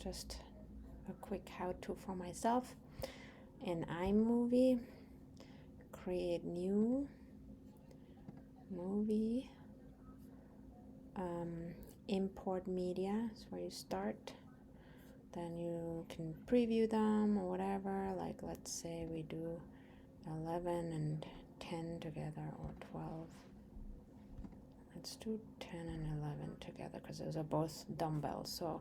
just a quick how-to for myself. In iMovie, create new movie, import media is where you start. Then you can preview them or whatever, like let's say we do 11 and 10 together, or 12. Let's do 10 and 11 together because those are both dumbbells. So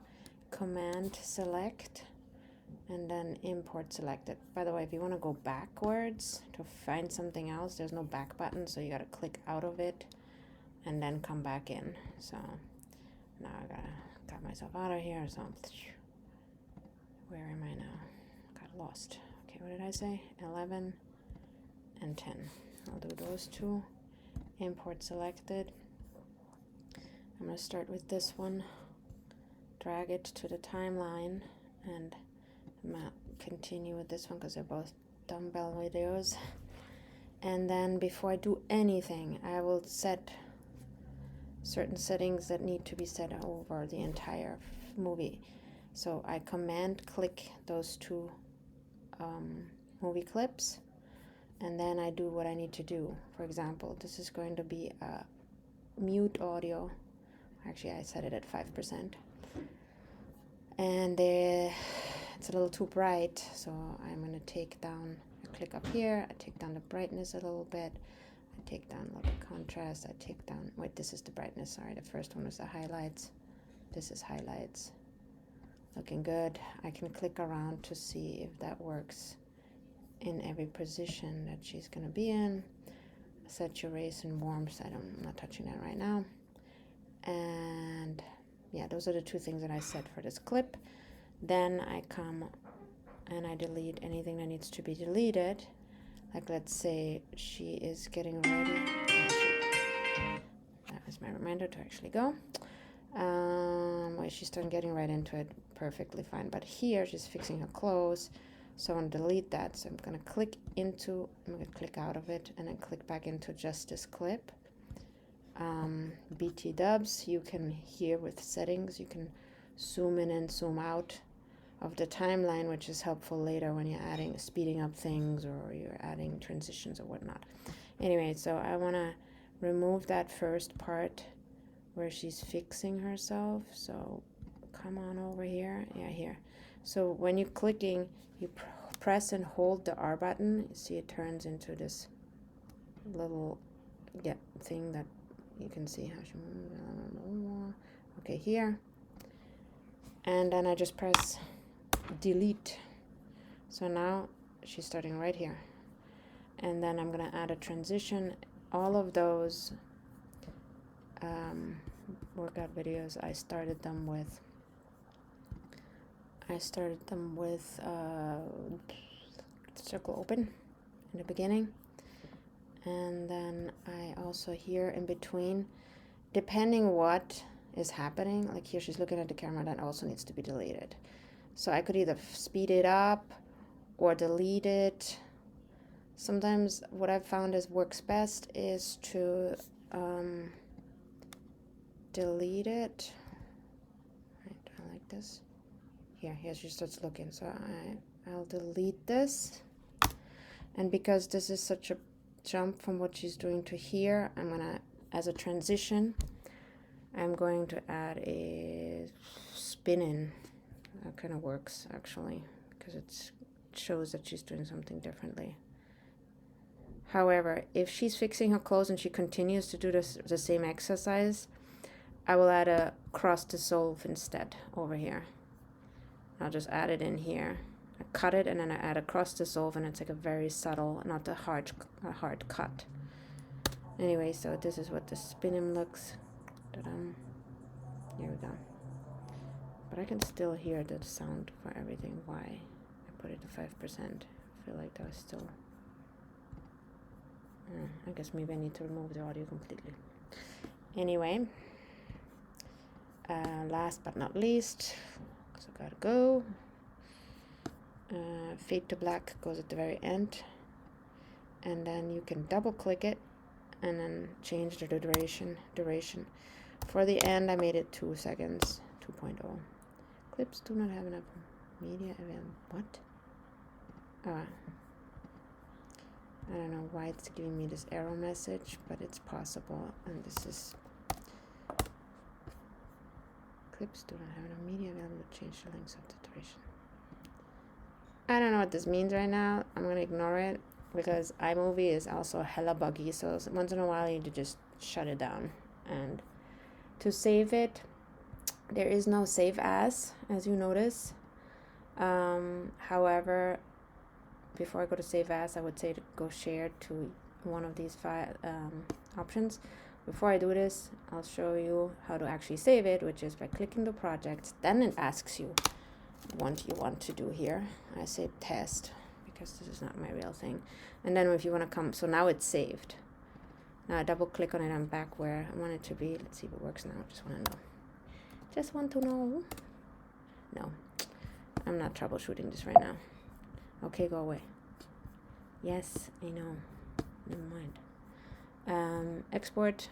command select and then import selected. By the way, if you want to go backwards to find something else, there's no back button, so you got to click out of it and then come back in. So now I got myself out of here. So where am I now? Got lost. Okay, what did I say? 11 and 10. I'll do those two. Import selected. I'm going to start with this one. Drag it to the timeline, and I'm going to continue with this one because they're both dumbbell videos. And then before I do anything, I will set certain settings that need to be set over the entire movie. So I command click those two movie clips, and then I do what I need to do. For example, this is going to be a mute audio. Actually, I set it at 5%. And it's a little too bright, so I'm going to take down, I click up here, I take down the brightness a little bit, I take down a little bit contrast, I take down, wait, this is the brightness, sorry, the first one was the highlights. This is highlights. Looking good. I can click around to see if that works in every position that she's going to be in. Saturation, warmth, I'm not touching that right now. And yeah, those are the two things that I set for this clip. Then I come and I delete anything that needs to be deleted. Like let's say she is getting ready. That was my reminder to actually go. Well, she's done getting right into it, perfectly fine. But here she's fixing her clothes, so I want to delete that. So I'm going to click out of it and then click back into just this clip. BT dubs, you can here with settings, you can zoom in and zoom out of the timeline, which is helpful later when you're speeding up things or you're adding transitions or whatnot. Anyway, so I want to remove that first part where she's fixing herself. So come on over here. Yeah, here. So when you're clicking, you press and hold the R button. You see it turns into this little thing that you can see how she moves. Okay, here. And then I just press delete. So now she's starting right here. And then I'm going to add a transition. All of those workout videos, I started them with circle open in the beginning. And then I also here in between, depending what is happening, like here she's looking at the camera, that also needs to be deleted. So I could either speed it up or delete it. Sometimes what I've found is works best is to delete it. I like this. Here she starts looking. So I'll delete this. And because this is such a jump from what she's doing to here, I'm gonna, as a transition, I'm going to add a spin in. That kind of works actually, because it shows that she's doing something differently. However, if she's fixing her clothes and she continues to do the same exercise, I will add a cross dissolve instead over here. I'll just add it in here. I cut it and then I add a cross dissolve, and it's like a very subtle, not a hard cut. Anyway, so this is what the spin looks. Here we go. But I can still hear the sound for everything. Why? I put it to 5%. I feel like that was still... I guess maybe I need to remove the audio completely. Anyway, last but not least, so gotta go. Fade to black goes at the very end, and then you can double click it and then change the duration. For the end, I made it 2 seconds, 2.0. Clips do not have enough media available. What? I don't know why it's giving me this error message, but it's possible. And this is clips do not have enough media available to change the length of the duration. I don't know what this means right now. I'm gonna ignore it because iMovie is also hella buggy. So once in a while you need to just shut it down. And to save it, there is no save as you notice. However, before I go to save as, I would say to go share to one of these options. Before I do this, I'll show you how to actually save it, which is by clicking the project. Then it asks you what you want to do here. I say test because this is not my real thing. And then if you want to come, so now it's saved. Now I double click on it, I'm back where I want it to be. Let's see if it works now. Just want to know. Just want to know. No, I'm not troubleshooting this right now. Okay, go away. Yes, I know. Never mind. Export.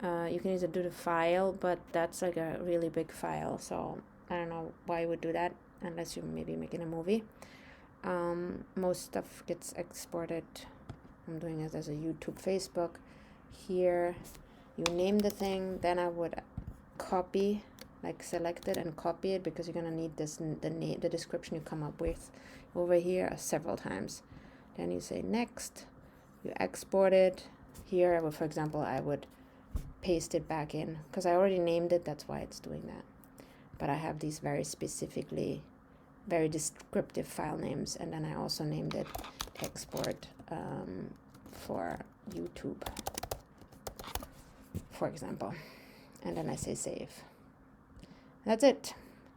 You can either do the file, but that's like a really big file, so I don't know why you would do that unless you're maybe making a movie. Most stuff gets exported. I'm doing it as a YouTube, Facebook. Here, you name the thing, then I would copy, like select it and copy it because you're gonna need this the description you come up with over here several times. Then you say next, you export it. Here I would, for example, I would paste it back in because I already named it, that's why it's doing that. But I have these very specifically very descriptive file names, and then I also named it export for YouTube, for example. And then I say save. That's it.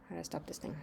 How do I stop this thing?